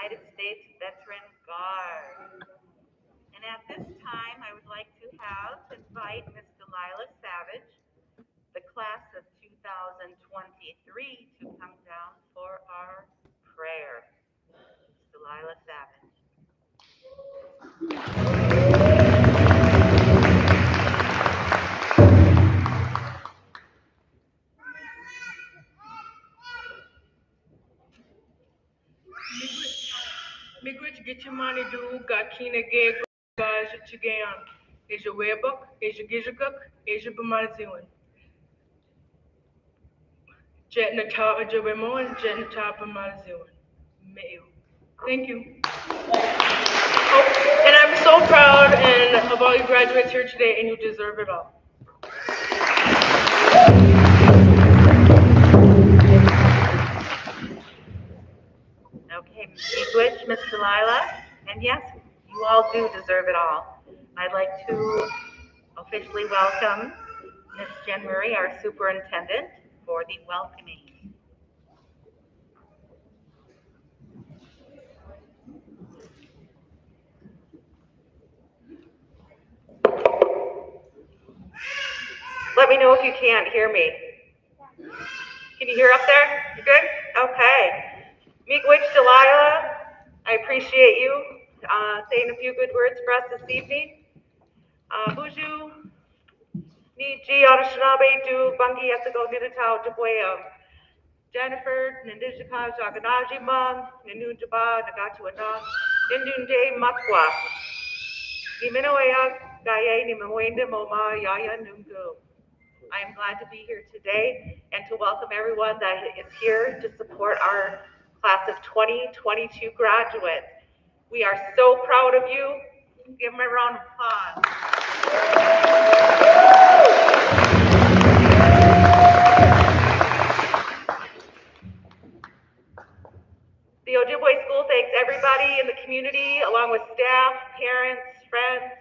United States Veteran Guard. And at this time, I would like to invite Ms. Delilah Savage, the class of 2023, to come down for our prayer. Ms. Delilah Savage. Miigwech get your money do, got kina gay guys chigayan. Is your wearbook, is your gizaguk, is your bamaliziwan. Jet na top of Jabemon, jet na top of Maliziwan. Thank you. Oh, and I'm so proud of all you graduates here today, and you deserve it all. Okay, Miigwech, Ms. Delilah, and yes, you all do deserve it all. I'd like to officially welcome Ms. Jen Murray, our superintendent, for the welcoming. Let me know if you can't hear me. Can you hear up there? You good? Okay. Miigwech Delilah, I appreciate you saying a few good words for us this evening. Boozhoo, ni ji Ojibwe du bungi ethiko niditao Ojibwe. Jennifer, Nindijika, Jaganaji Mom, Ninujaba, Nagatu Adon, Nindunde Makwa. Niminoya, Gaye, Nimawenda Moma, Yaya Nungu. I am glad to be here today and to welcome everyone that is here to support our class of 2022 graduates. We are so proud of you. Give them a round of applause. The Ojibwe School thanks everybody in the community, along with staff, parents, friends,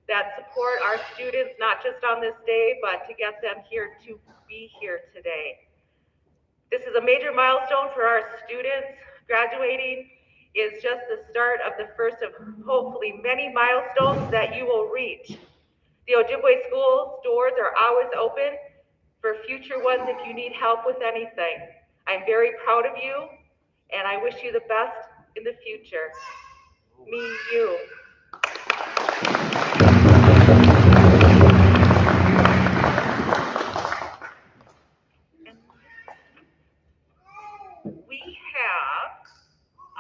that support our students, not just on this day, but to get them here to be here today. This is a major milestone for our students. Graduating is just the start of the first of hopefully many milestones that you will reach. The Ojibwe School doors are always open for future ones if you need help with anything. I'm very proud of you, and I wish you the best in the future. Me, you. We have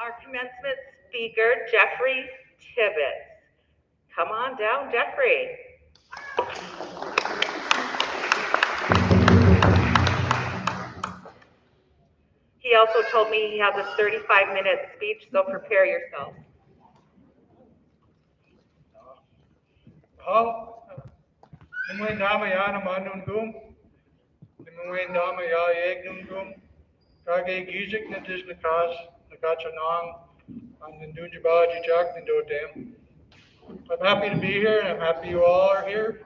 our commencement speaker, Jeffrey Tibbetts. Come on down, Jeffrey. He also told me he has a 35-minute speech, so prepare yourself. Nimwe dama ya na manun gum, nimwe dama ya yeg nun gum, kage gijik na tish nakas, nakacha nong, and Nunjaba Ogichidaag Nindodam. I'm happy to be here, and I'm happy you all are here.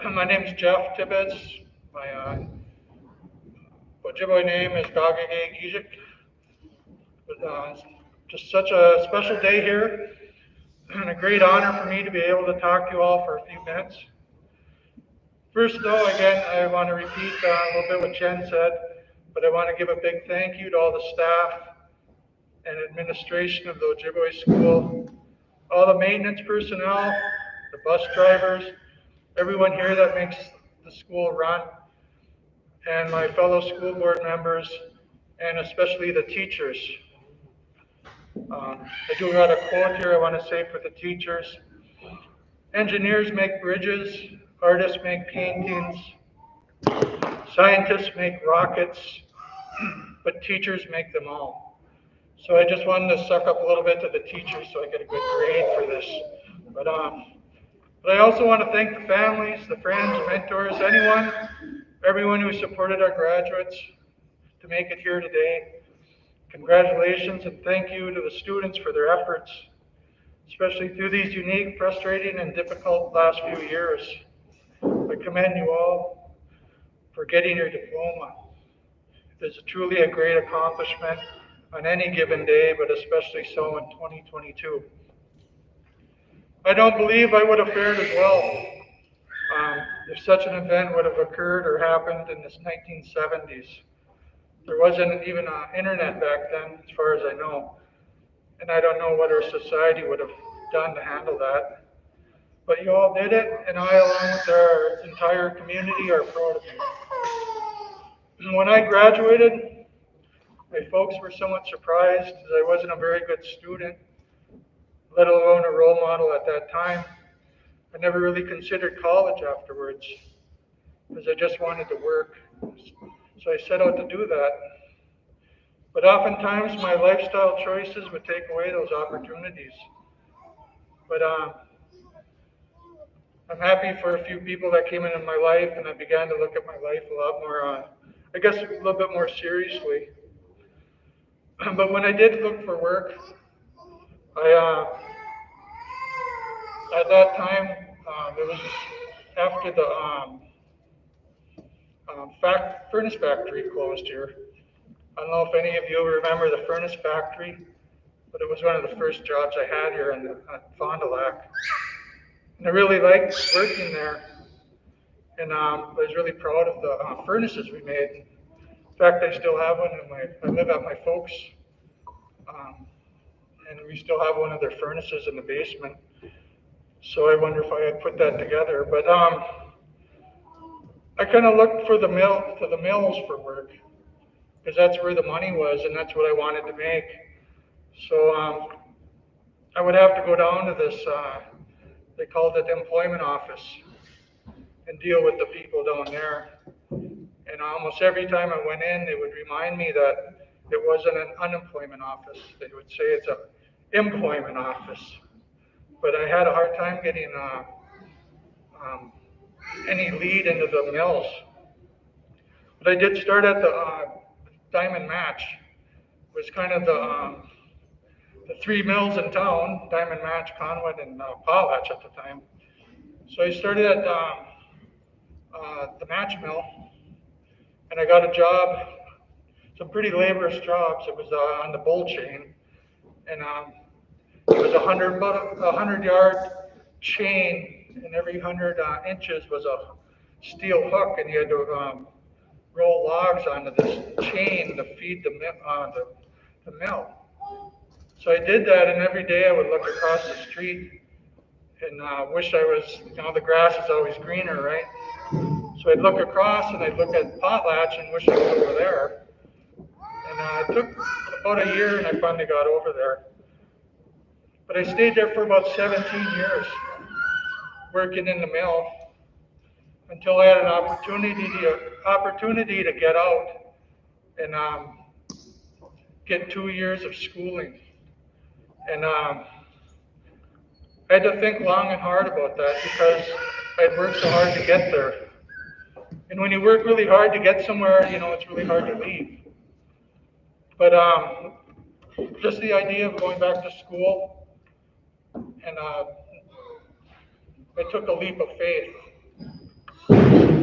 My name is Jeff Tibbetts. My Ojibwe name is Gagage Gijik. It's just such a special day here, and a great honor for me to be able to talk to you all for a few minutes. First, though, again, I want to repeat a little bit what Jen said, but I want to give a big thank you to all the staff and administration of the Ojibwe School, all the maintenance personnel, the bus drivers, everyone here that makes the school run, and my fellow school board members, and especially the teachers. I do got a quote here I want to say for the teachers. Engineers make bridges, artists make paintings, scientists make rockets, but teachers make them all. So I just wanted to suck up a little bit to the teachers so I get a good grade for this. But I also want to thank the families, the friends, mentors, everyone who supported our graduates to make it here today. Congratulations and thank you to the students for their efforts, especially through these unique, frustrating, and difficult last few years. I commend you all for getting your diploma. It is truly a great accomplishment on any given day, but especially so in 2022. I don't believe I would have fared as well if such an event would have occurred or happened in the 1970s. There wasn't even internet back then, as far as I know, and I don't know what our society would have done to handle that. But you all did it, and I, along with our entire community, are proud of you. And when I graduated, my folks were somewhat surprised as I wasn't a very good student, let alone a role model at that time. I never really considered college afterwards, because I just wanted to work. So I set out to do that. But oftentimes my lifestyle choices would take away those opportunities. But I'm happy for a few people that came into my life, and I began to look at my life a lot more, I guess a little bit more seriously. But when I did look for work, at that time, it was after the furnace factory closed here. I don't know if any of you remember the furnace factory, but it was one of the first jobs I had here at Fond du Lac. And I really liked working there, and I was really proud of the furnaces we made. In fact, I still have one, I live at my folks', and we still have one of their furnaces in the basement. So I wonder if I had put that together. But I kind of looked for the mills for work, because that's where the money was, and that's what I wanted to make. So I would have to go down to this, they called it the employment office, and deal with the people down there. And almost every time I went in, they would remind me that it wasn't an unemployment office. They would say it's an employment office. But I had a hard time getting any lead into the mills. But I did start at the Diamond Match. It was kind of the three mills in town, Diamond Match, Conway, and Potlatch at the time. So I started at the match mill, and I got a job, some pretty laborious jobs. It was on the bull chain, and it was about a 100-yard chain, and every 100 inches was a steel hook, and you had to roll logs onto this chain to feed the mill. So I did that, and every day I would look across the street and wish I was, the grass is always greener, right? So I'd look across and I'd look at Potlatch and wish I was over there. And it took about a year, and I finally got over there. But I stayed there for about 17 years, working in the mill, until I had an opportunity to get out. and get 2 years of schooling. And I had to think long and hard about that because I'd worked so hard to get there. And when you work really hard to get somewhere, you know, it's really hard to leave. But just the idea of going back to school, and I took a leap of faith.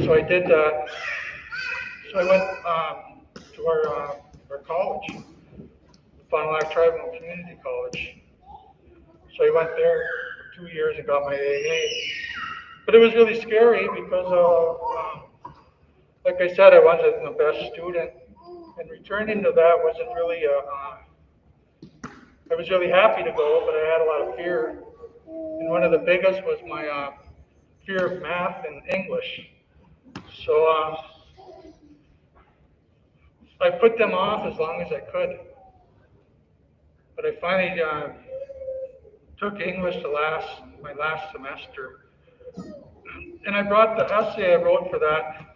So I did that. So I went to our college, Fond du Lac Tribal and Community College. So I went there for 2 years and got my AA. But it was really scary because, like I said, I wasn't the best student. And returning to that wasn't really, I was really happy to go, but I had a lot of fear. And one of the biggest was my fear of math and English. So I put them off as long as I could. But I finally took English my last semester. And I brought the essay I wrote for that.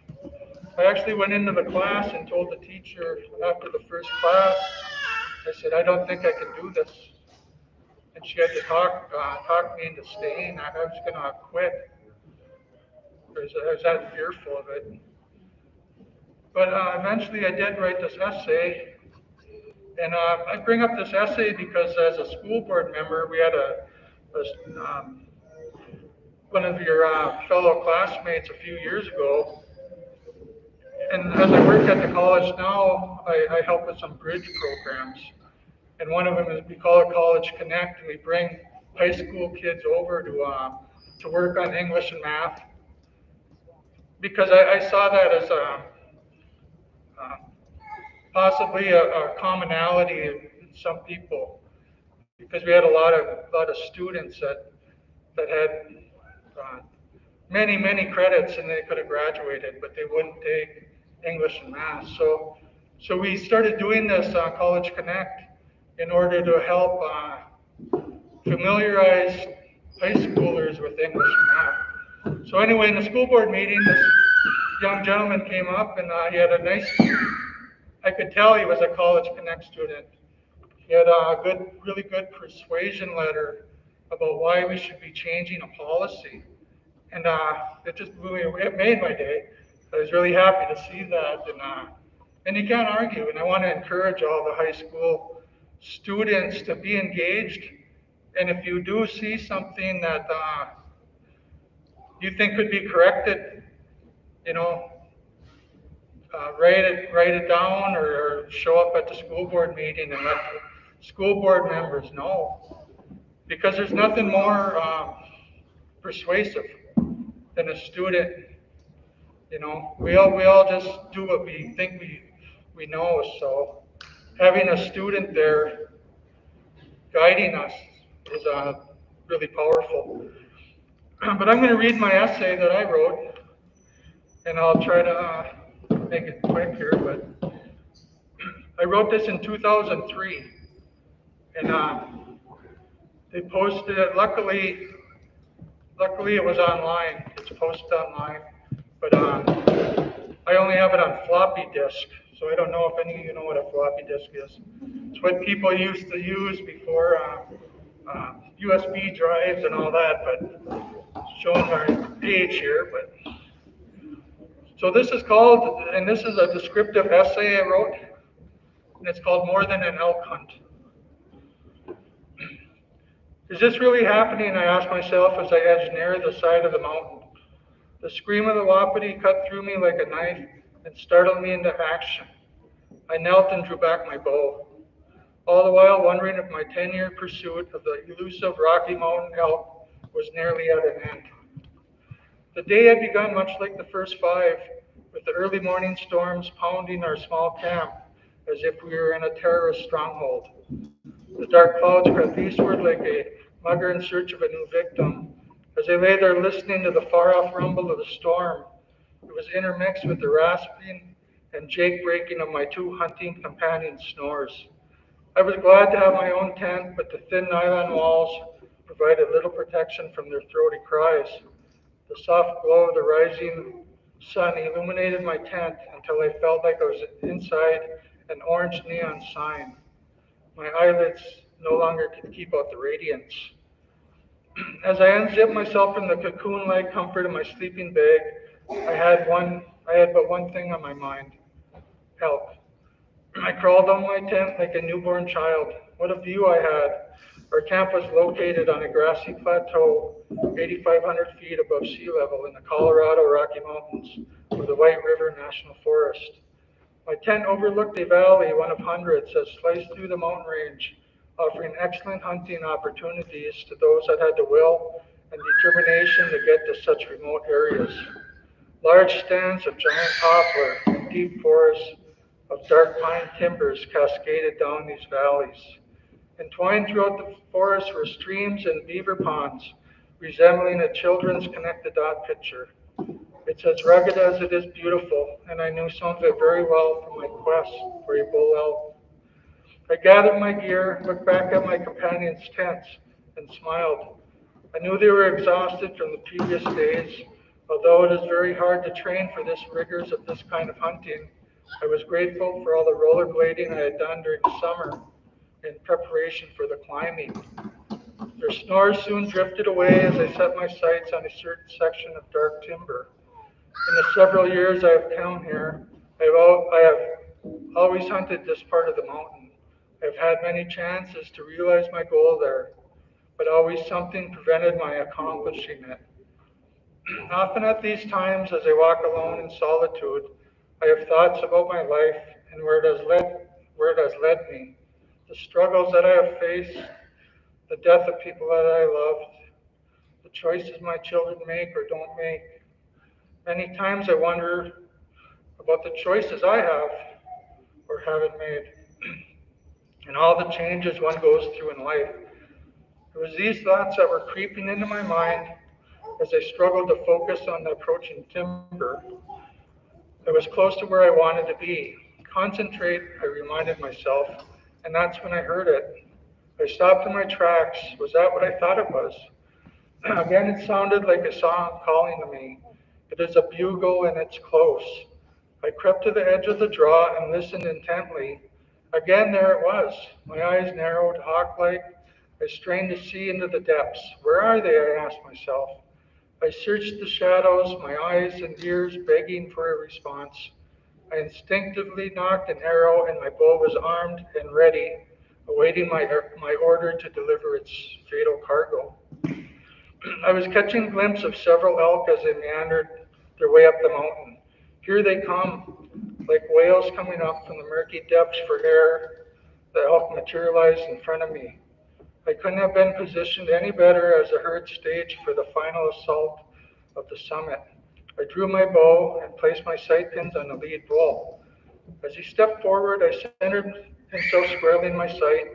I actually went into the class and told the teacher after the first class, I said, I don't think I can do this. And she had to talk me into staying. I was going to quit. I was that fearful of it. But eventually I did write this essay. And I bring up this essay because as a school board member, we had one of your fellow classmates a few years ago. And as I work at the college now, I help with some bridge programs. And one of them is, we call it College Connect, and we bring high school kids over to work on English and math. Because I saw that as possibly a commonality in some people. Because we had a lot of students that had many credits and they could have graduated, but they wouldn't take English and math. So we started doing this College Connect in order to help familiarize high schoolers with English and math. So anyway, in the school board meeting, this young gentleman came up and he had a nice, I could tell he was a College Connect student. He had a really good persuasion letter about why we should be changing a policy. And it just blew me away. It made my day. I was really happy to see that. And you can't argue. And I want to encourage all the high school students to be engaged. And if you do see something that you think could be corrected, you know, write it down or show up at the school board meeting and let the school board members know. Because there's nothing more persuasive than a student. You know, we all just do what we think we know. So having a student there guiding us is really powerful. But I'm going to read my essay that I wrote, and I'll try to make it quick here. But I wrote this in 2003, and they posted it. Luckily it was online. It's posted online, but I only have it on floppy disk, so I don't know if any of you know what a floppy disk is. It's what people used to use before USB drives and all that, but showing my age here. But so this is called, and this is a descriptive essay I wrote, and it's called More Than an Elk Hunt. Is this really happening? I asked myself as I edged near the side of the mountain. The scream of the wapiti cut through me like a knife and startled me into action. I knelt and drew back my bow, all the while wondering if my 10-year pursuit of the elusive Rocky Mountain elk was nearly at an end. The day had begun much like the first 5, with the early morning storms pounding our small camp as if we were in a terrorist stronghold. The dark clouds crept eastward like a mugger in search of a new victim. As I lay there listening to the far-off rumble of the storm, it was intermixed with the rasping and jake-breaking of my 2 hunting companions' snores. I was glad to have my own tent, but the thin nylon walls provided little protection from their throaty cries. The soft glow of the rising sun illuminated my tent until I felt like I was inside an orange neon sign. My eyelids no longer could keep out the radiance. As I unzipped myself from the cocoon-like comfort of my sleeping bag, I had but one thing on my mind: help. I crawled on my tent like a newborn child. What a view I had. Our camp was located on a grassy plateau, 8,500 feet above sea level in the Colorado Rocky Mountains, with the White River National Forest. My tent overlooked a valley, one of hundreds, that sliced through the mountain range, offering excellent hunting opportunities to those that had the will and determination to get to such remote areas. Large stands of giant poplar and deep forests of dark pine timbers cascaded down these valleys. Entwined throughout the forest were streams and beaver ponds, resembling a children's connect-the-dot picture. It's as rugged as it is beautiful, and I knew some of it very well from my quest for a bull elk. I gathered my gear, looked back at my companions' tents, and smiled. I knew they were exhausted from the previous days. Although it is very hard to train for this rigors of this kind of hunting, I was grateful for all the rollerblading I had done during the summer in preparation for the climbing. Their snores soon drifted away as I set my sights on a certain section of dark timber. In the several years I have come here, I have always hunted this part of the mountain. I have had many chances to realize my goal there, but always something prevented my accomplishing it. Often at these times, as I walk alone in solitude, I have thoughts about my life and where it has led me, the struggles that I have faced, the death of people that I loved, the choices my children make or don't make. Many times I wonder about the choices I have or haven't made, and all the changes one goes through in life. It was these thoughts that were creeping into my mind as I struggled to focus on the approaching timber. I was close to where I wanted to be. Concentrate, I reminded myself, and that's when I heard it. I stopped in my tracks. Was that what I thought it was? Again, it sounded like a song calling to me. It is a bugle and it's close. I crept to the edge of the draw and listened intently. Again, there it was. My eyes narrowed, hawk-like. I strained to see into the depths. Where are they? I asked myself. I searched the shadows, my eyes and ears begging for a response. I instinctively knocked an arrow, and my bow was armed and ready, awaiting my order to deliver its fatal cargo. I was catching a glimpse of several elk as they meandered their way up the mountain. Here they come, like whales coming up from the murky depths for air. The elk materialized in front of me. I couldn't have been positioned any better as the herd staged for the final assault of the summit. I drew my bow and placed my sight pins on the lead bull. As he stepped forward, I centered himself squarely in my sight.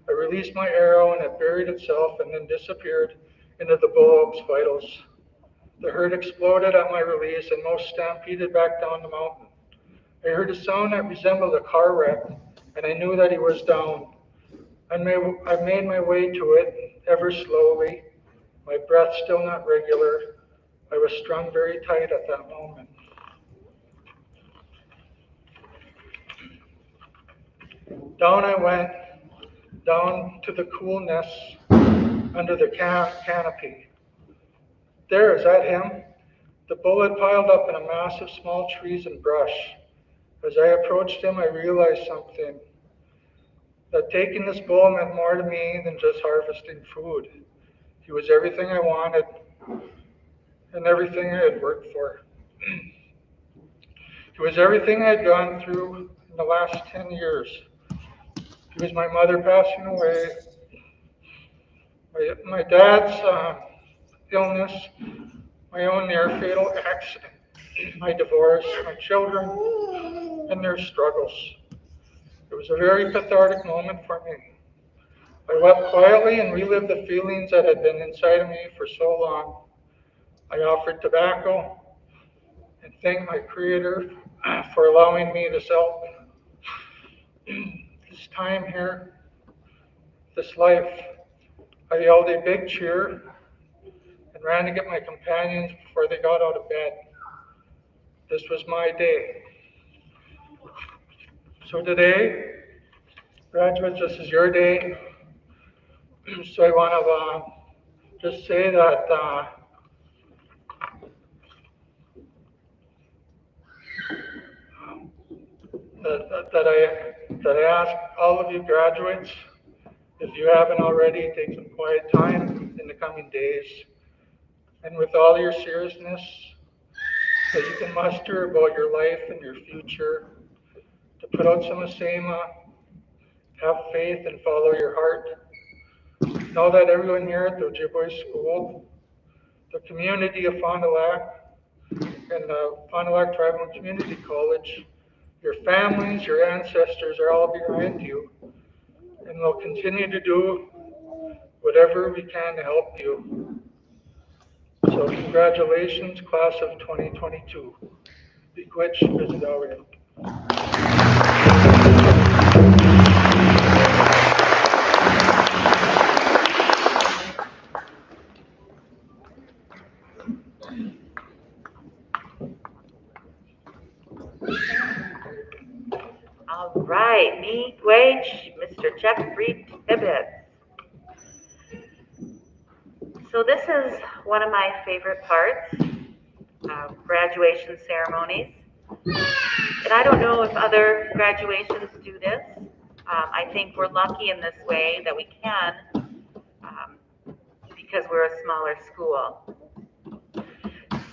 I released my arrow and it buried itself and then disappeared into the bull elk's vitals. The herd exploded at my release and most stampeded back down the mountain. I heard a sound that resembled a car wreck, and I knew that he was down. I made my way to it, ever slowly, my breath still not regular. I was strung very tight at that moment. Down I went, down to the coolness under the canopy. There, is that him? The bull had piled up in a mass of small trees and brush. As I approached him, I realized something, that taking this bull meant more to me than just harvesting food. He was everything I wanted and everything I had worked for. He was everything I had gone through in the last 10 years. He was my mother passing away, my dad's illness, my own near fatal accident, my divorce, my children, and their struggles. It was a very cathartic moment for me. I wept quietly and relived the feelings that had been inside of me for so long. I offered tobacco and thanked my Creator for allowing me this help, this time here, this life. I yelled a big cheer and ran to get my companions before they got out of bed. This was my day. So today, graduates, this is your day. So I want to just say that that I ask all of you graduates, if you haven't already, take some quiet time in the coming days, and with all your seriousness that you can muster about your life and your future, to put out some asema, have faith and follow your heart. Know that everyone here at the Ojibwe School, the community of Fond du Lac, and the Fond du Lac Tribal and Community College, your families, your ancestors are all behind you, and we'll continue to do whatever we can to help you. So congratulations, class of 2022. Miigwech, Ojibwe. All right, Miigwech, Mr. Jeffrey Tibbetts. So this is one of my favorite parts of graduation ceremonies. And I don't know if other graduations do this. I think we're lucky in this way that we can because we're a smaller school.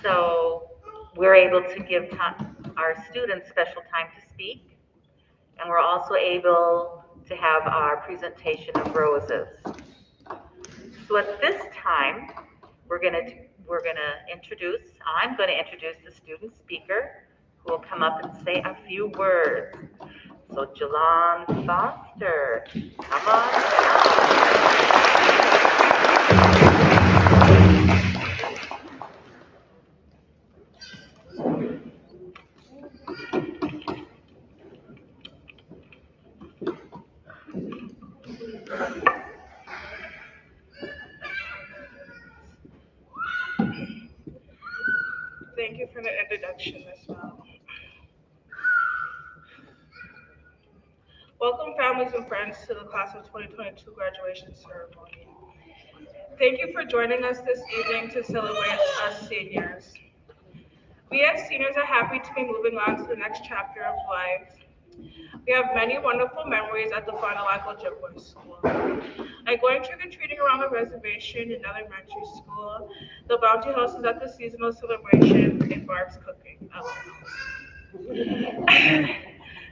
So we're able to give our students special time to speak. And we're also able to have our presentation of roses. So at this time, I'm going to introduce the student speaker who will come up and say a few words. So Jalon Foster, come on Thank you for the introduction as well. Welcome, families and friends, to the class of 2022 graduation ceremony. Thank you for joining us this evening to celebrate us seniors. We as seniors are happy to be moving on to the next chapter of life. We have many wonderful memories at the Fond du Lac Ojibwe School, like going trick-or-treating around the reservation in elementary school, the bounty houses at the seasonal celebrations, and Barb's cooking.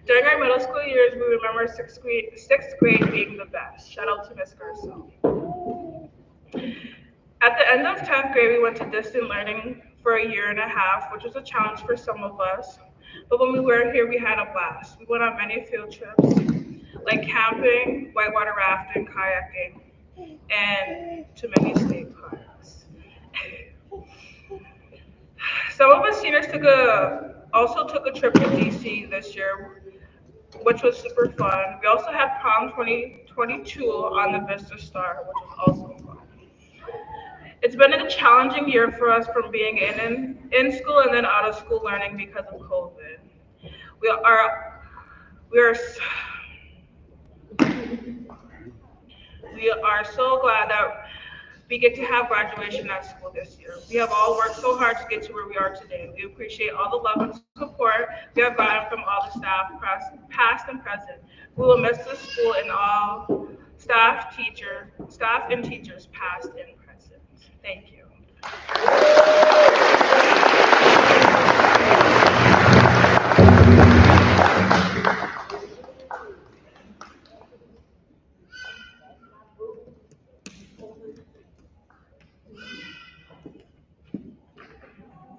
During our middle school years, we remember sixth grade being the best. Shout out to Miss Garcelle. At the end of 10th grade, we went to distant learning for a year and a half, which was a challenge for some of us. But when we were here, we had a blast. We went on many field trips, like camping, whitewater rafting, kayaking, and to many state parks. Some of us seniors also took a trip to DC this year, which was super fun. We also had prom 2022 on the Vista Star, which was also fun. It's been a challenging year for us from being in school and then out of school learning because of COVID. We are so glad that we get to have graduation at school this year. We have all worked so hard to get to where we are today. We appreciate all the love and support we have gotten from all the staff, past and present. We will miss the school and all staff and teachers, past and present. Thank you.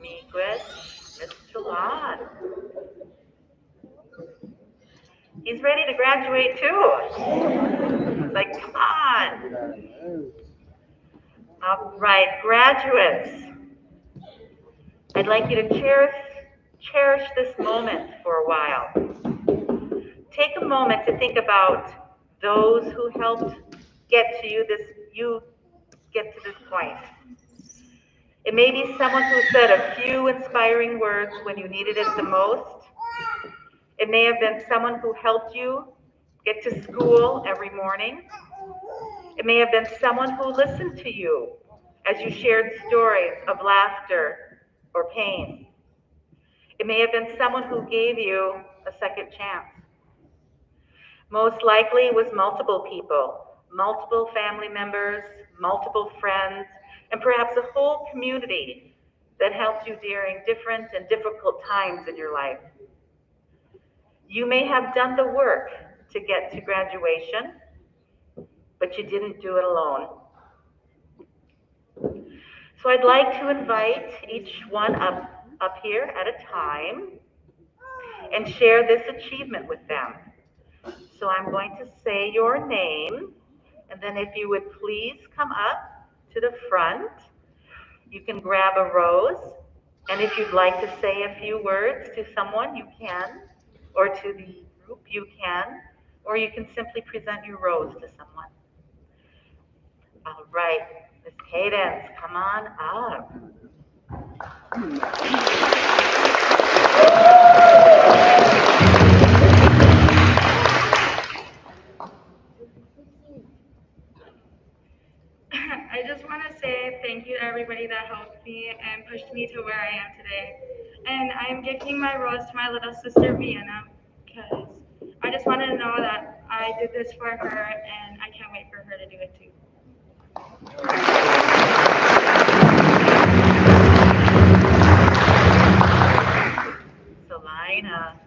Miigwech, Miss Jalon. He's ready to graduate too. Like, come on. All right, graduates. I'd like you to cherish this moment for a while. Take a moment to think about those who helped get to get to this point. It may be someone who said a few inspiring words when you needed it the most. It may have been someone who helped you get to school every morning. It may have been someone who listened to you as you shared stories of laughter or pain. It may have been someone who gave you a second chance. Most likely it was multiple people, multiple family members, multiple friends, and perhaps a whole community that helped you during different and difficult times in your life. You may have done the work to get to graduation, but you didn't do it alone. So I'd like to invite each one up here at a time and share this achievement with them. So I'm going to say your name, and then if you would please come up to the front. You can grab a rose, and if you'd like to say a few words to someone, you can, or to the group, you can, or you can simply present your rose to someone. All right, Miss Cadence, come on up. I just want to say thank you to everybody that helped me and pushed me to where I am today. And I'm giving my rose to my little sister Vienna because I just wanted to know that I did this for her and I can't wait for her to do it too. Salina.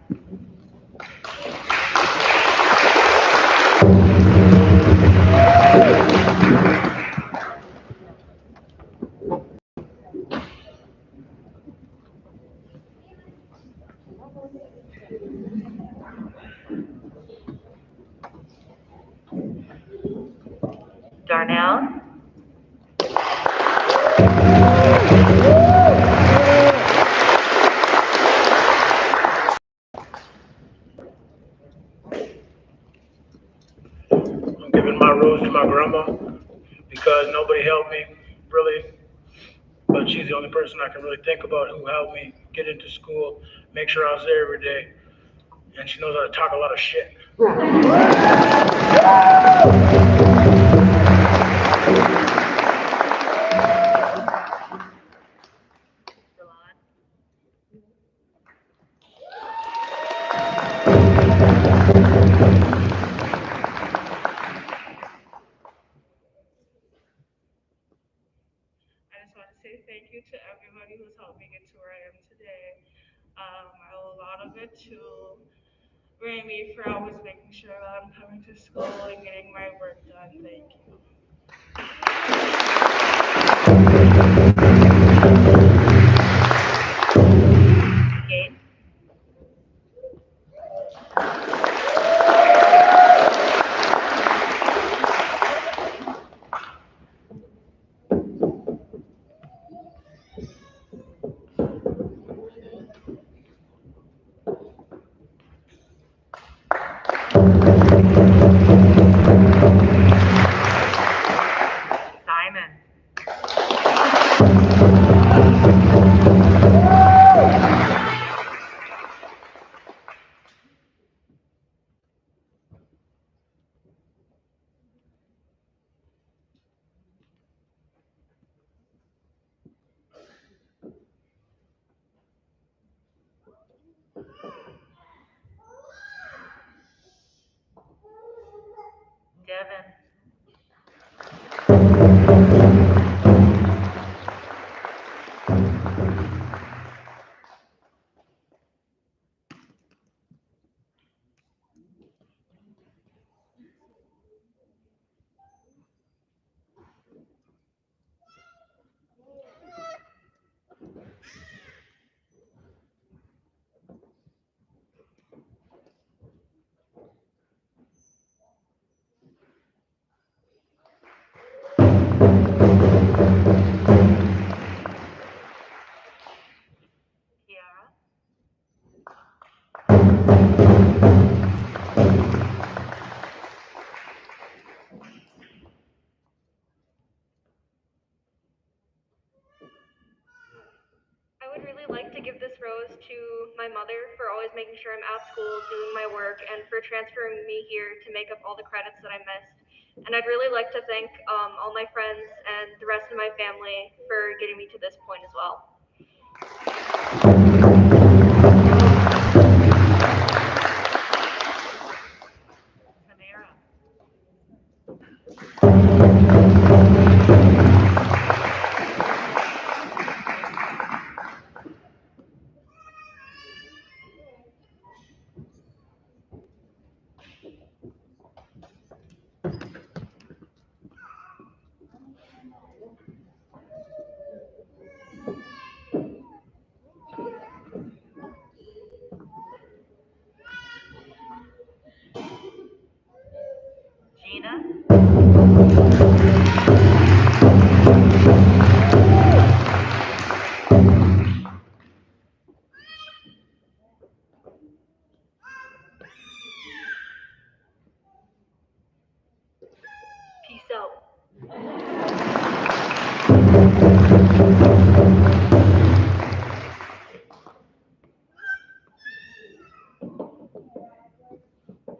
Darnell. I'm giving my rose to my grandma because nobody helped me really, but she's the only person I can really think about who helped me get into school, make sure I was there every day, and she knows how to talk a lot of shit. I just want to say thank you to everybody who's helped me get to where I am today. I owe a lot of it to Remy for always making sure that I'm coming to school and getting my work done. Thank you. Kate. Simon. Devin. really like to give this rose to my mother for always making sure I'm at school doing my work and for transferring me here to make up all the credits that I missed. And I'd really like to thank all my friends and the rest of my family for getting me to this point as well. Gina? Peace out.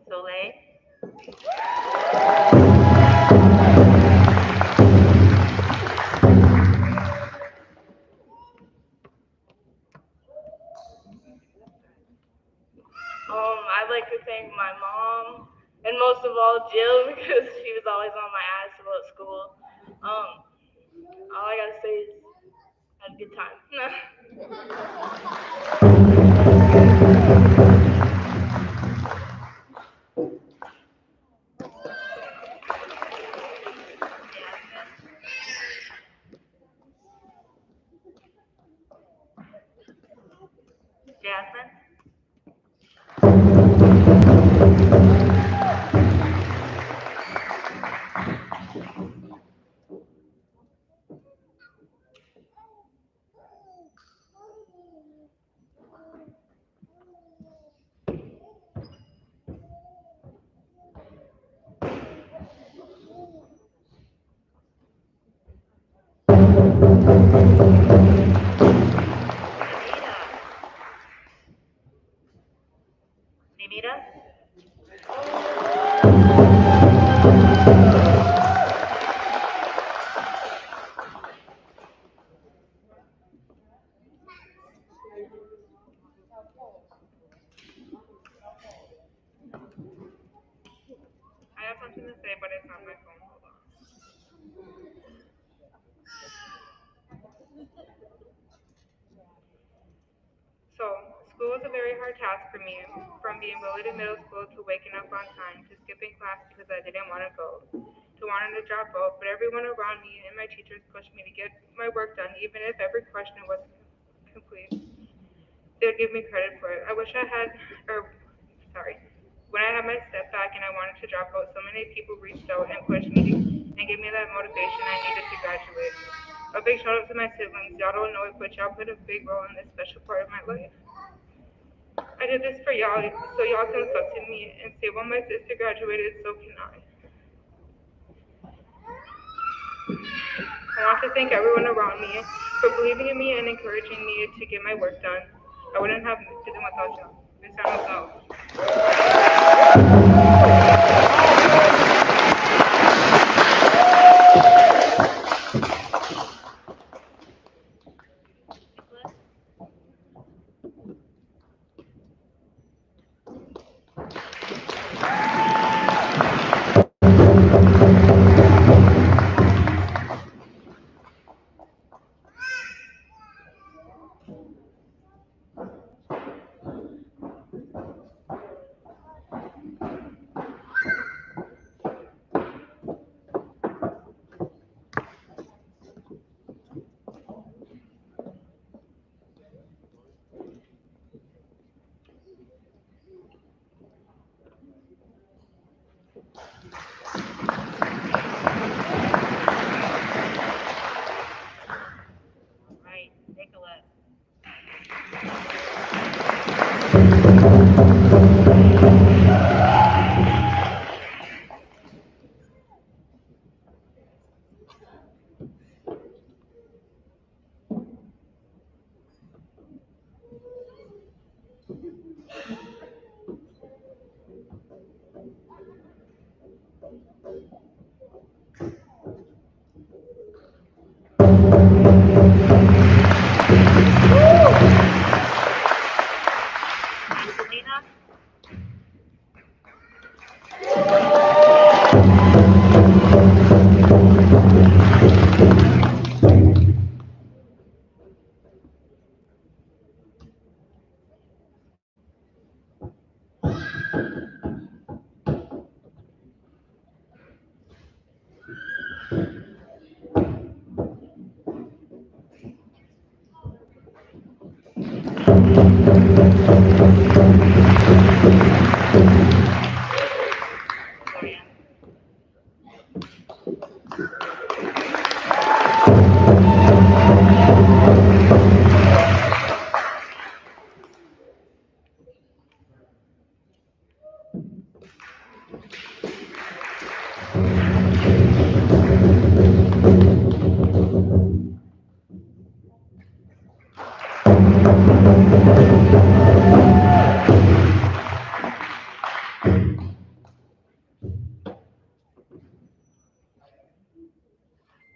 Soleil? I'd like to thank my mom and most of all Jill because she was always on my ass about school. All I gotta say is had a good time. Jasmine? Nimita? I have something to say, but it's on my phone. Hold on. So, school was a very hard task for me, from being bullied in middle school to waking up on time, to skipping class because I didn't want to go, to wanting to drop out, but everyone around me and my teachers pushed me to get my work done, even if every question wasn't complete. They'd give me credit for it. I wish I had, when I had my step back and I wanted to drop out, so many people reached out and pushed me and gave me that motivation I needed to graduate. A big shout out to my siblings. Y'all don't know it, but y'all played a big role in this special part of my life. I did this for y'all, so y'all can look to me and say, well, my sister graduated, so can I. I want to thank everyone around me for believing in me and encouraging me to get my work done. I wouldn't have to do without y'all. This time myself.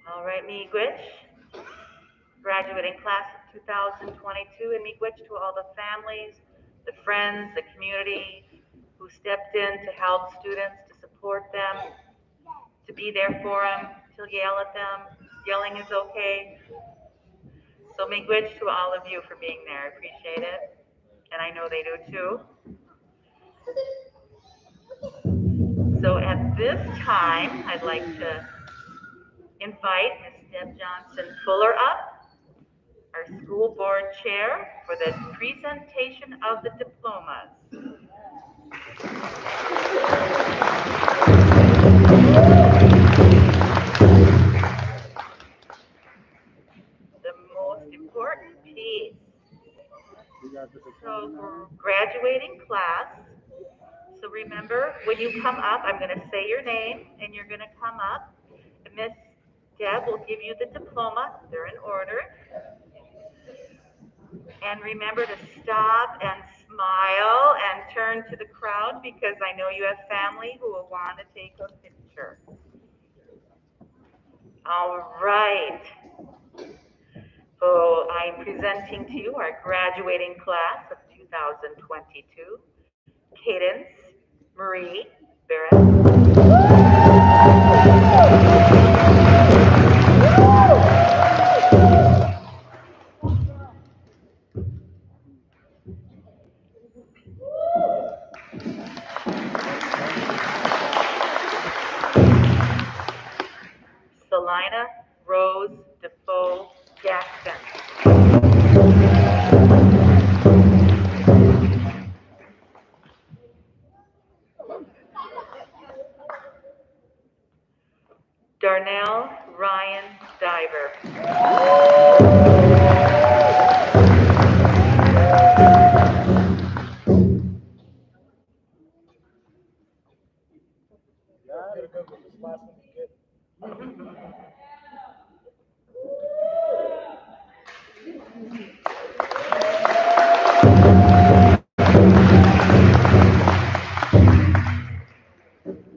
All right, Miigwech, graduating class of 2022, and Miigwech to all the families, the friends, the community who stepped in to help students, to support them, to be there for them, to yell at them. Yelling is okay. So Miigwech to all of you for being there. I appreciate it. And I know they do too. So at this time, I'd like to invite Ms. Deb Johnson Fuller up, our school board chair, for the presentation of the diplomas. The most important piece. So for graduating class, so remember, when you come up, I'm going to say your name, and you're going to come up. And Miss Deb will give you the diploma. They're in order. And remember to stop and smile and turn to the crowd, because I know you have family who will want to take a picture. All right. So I'm presenting to you our graduating class of 2022. Cadence Marie Barrett. Selina Rose Defoe Jackson. Darnell Ryan Diver.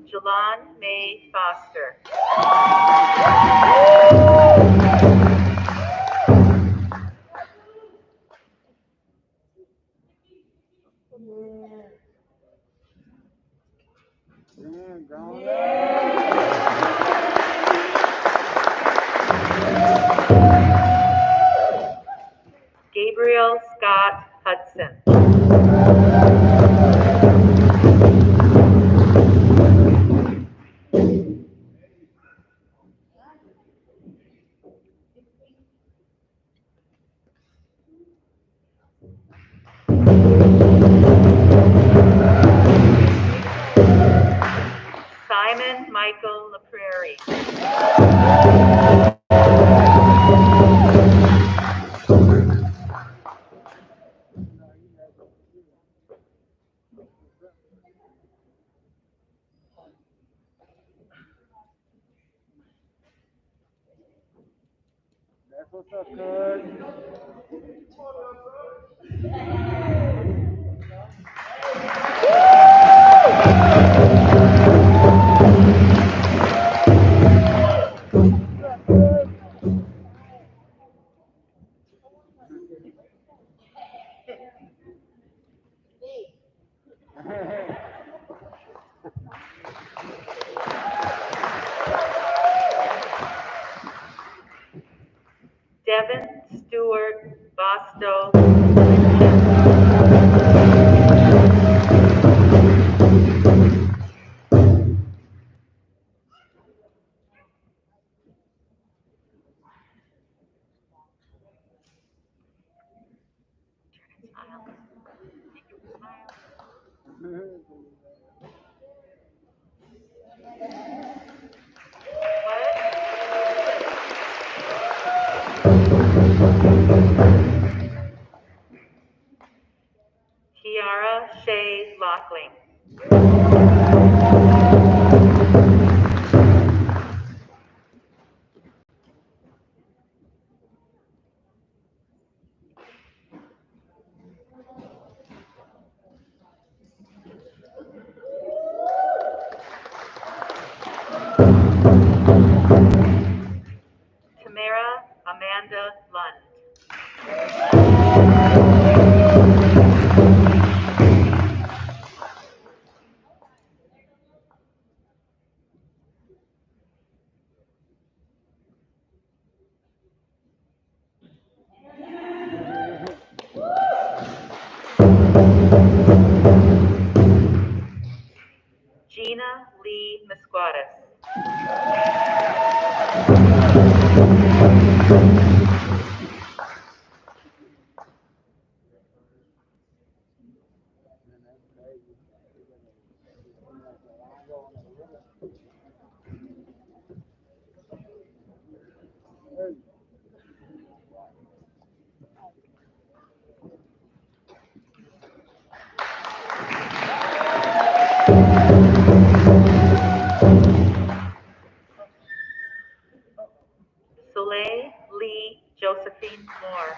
Jelon May Foster. Gabriel Scott Hudson. Simon Michael LaPrairie. That's what's up, good. Devin Stewart Bostow. Soleil Lee Josephine Moore.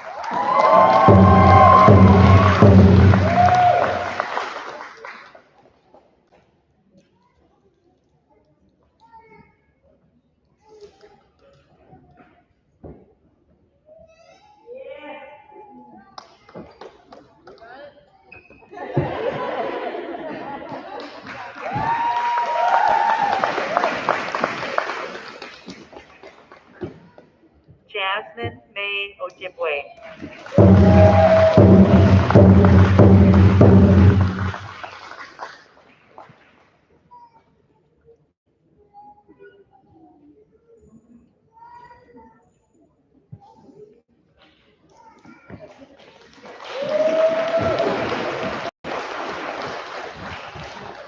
Jasmine May Ojibwe.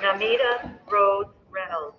Namita Rose Reynolds.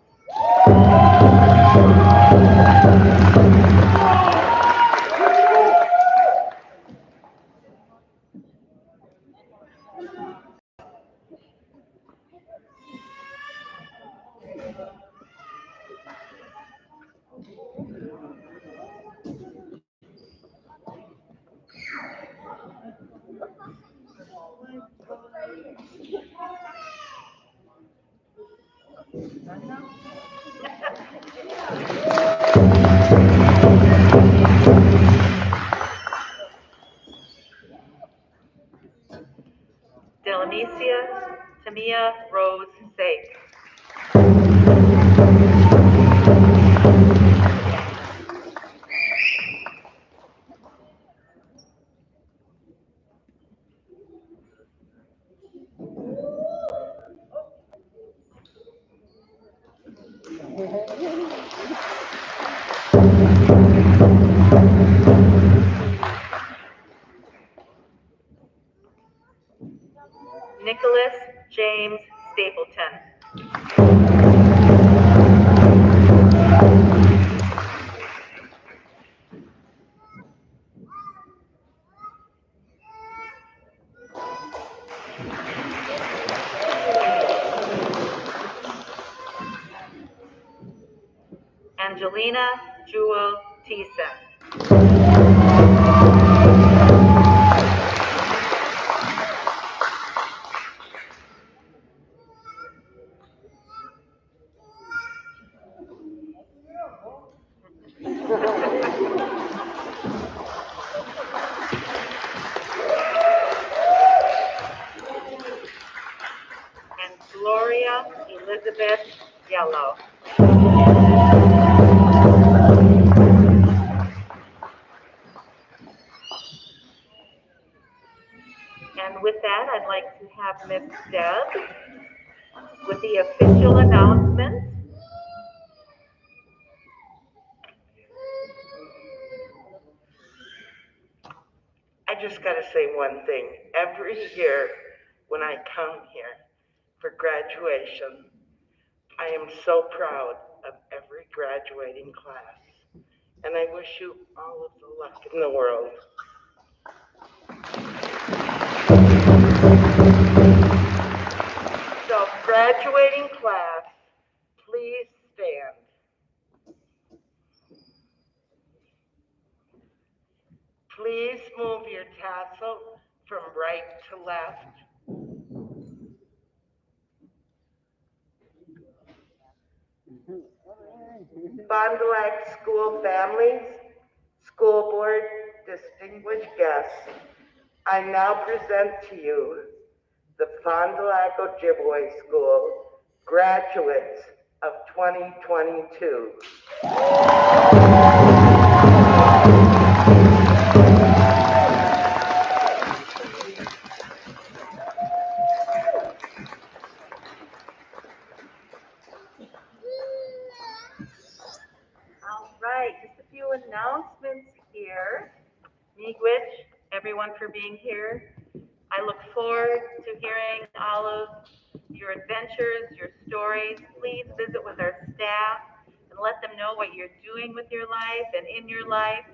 Delanicia Tamia Rose Sake. Nicholas James Stapleton. Angelina Jewel Thiessen. And Gloria Elizabeth Yellow. And with that, I'd like to have Miss Deb with the official announcement. I just got to say one thing. Every year when I come here for graduation, I am so proud of every graduating class. And I wish you all of the luck in the world. So, graduating class, please stand. Please move your tassel from right to left. Fond du Lac school families, school board, distinguished guests, I now present to you the Fond du Lac Ojibwe School graduates of 2022. All right. right, just a few announcements here. Miigwech, everyone for being here. I look forward to hearing all of your adventures, your stories. Please visit with our staff and let them know what you're doing with your life and in your life.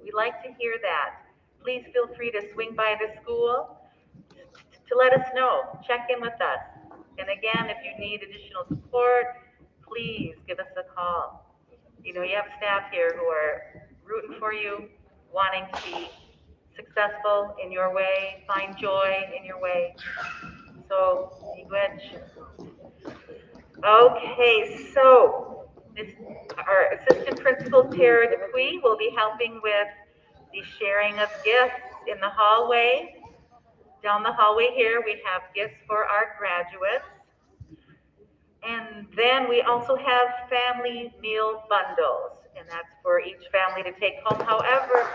We like to hear that. Please feel free to swing by the school to let us know. Check in with us. And again, if you need additional support, please give us a call. You know, you have staff here who are rooting for you, wanting to be successful in your way, find joy in your way. So, miigwech. Okay, so our assistant principal Tara Dupuy will be helping with the sharing of gifts in the hallway. Down the hallway here, we have gifts for our graduates. And then we also have family meal bundles, and that's for each family to take home. However,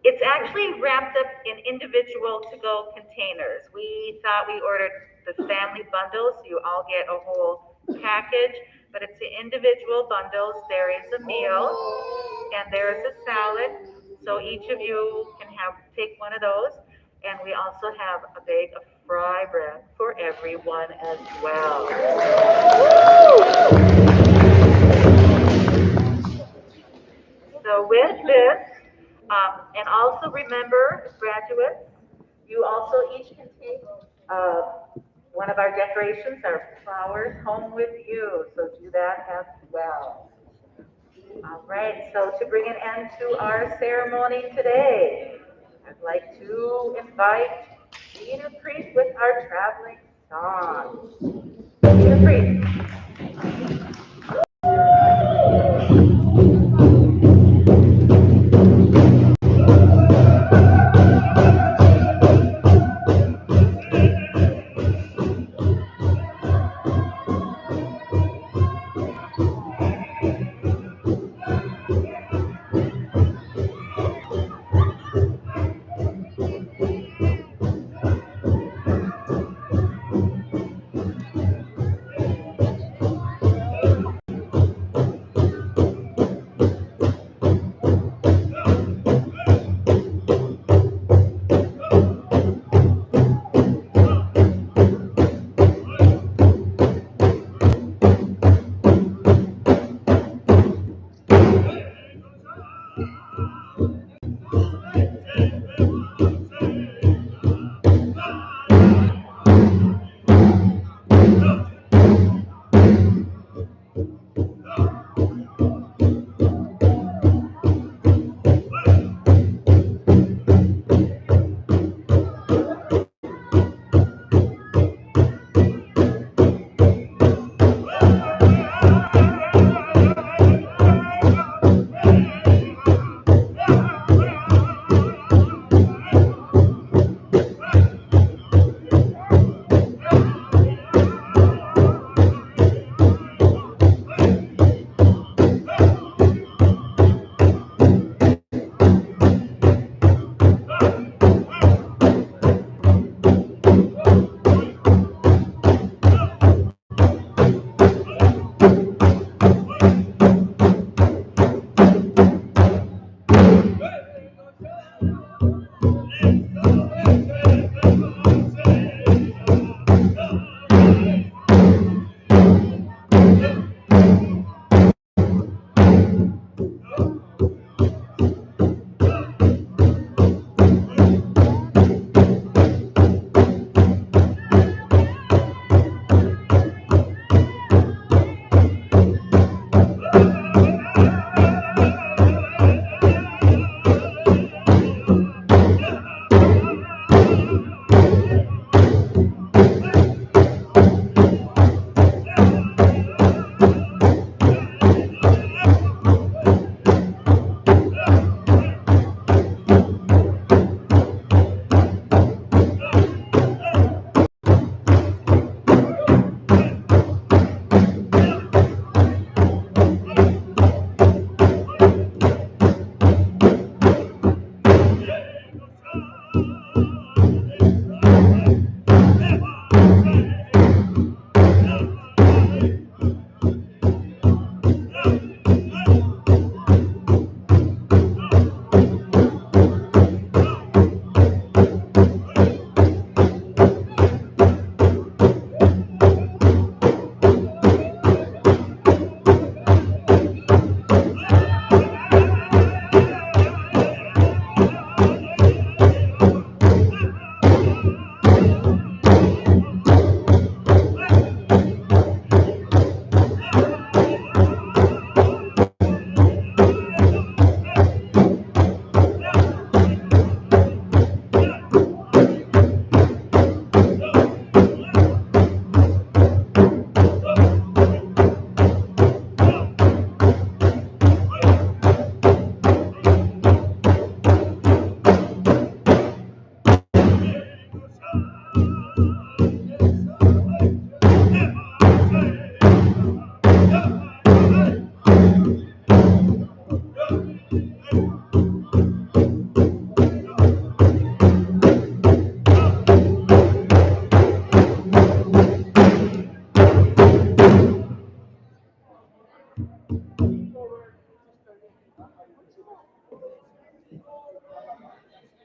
it's actually wrapped up in individual to-go containers. We thought we ordered the family bundles, so you all get a whole package, but it's the individual bundles. There is a meal, and there is a salad, so each of you can take one of those. And we also have a bag of fry bread for everyone as well. So with this, and also remember, graduates, you also each can take one of our decorations, our flowers, home with you. So do that as well. All right, so to bring an end to our ceremony today, I'd like to invite Gina Priest with our traveling song. Gina Priest.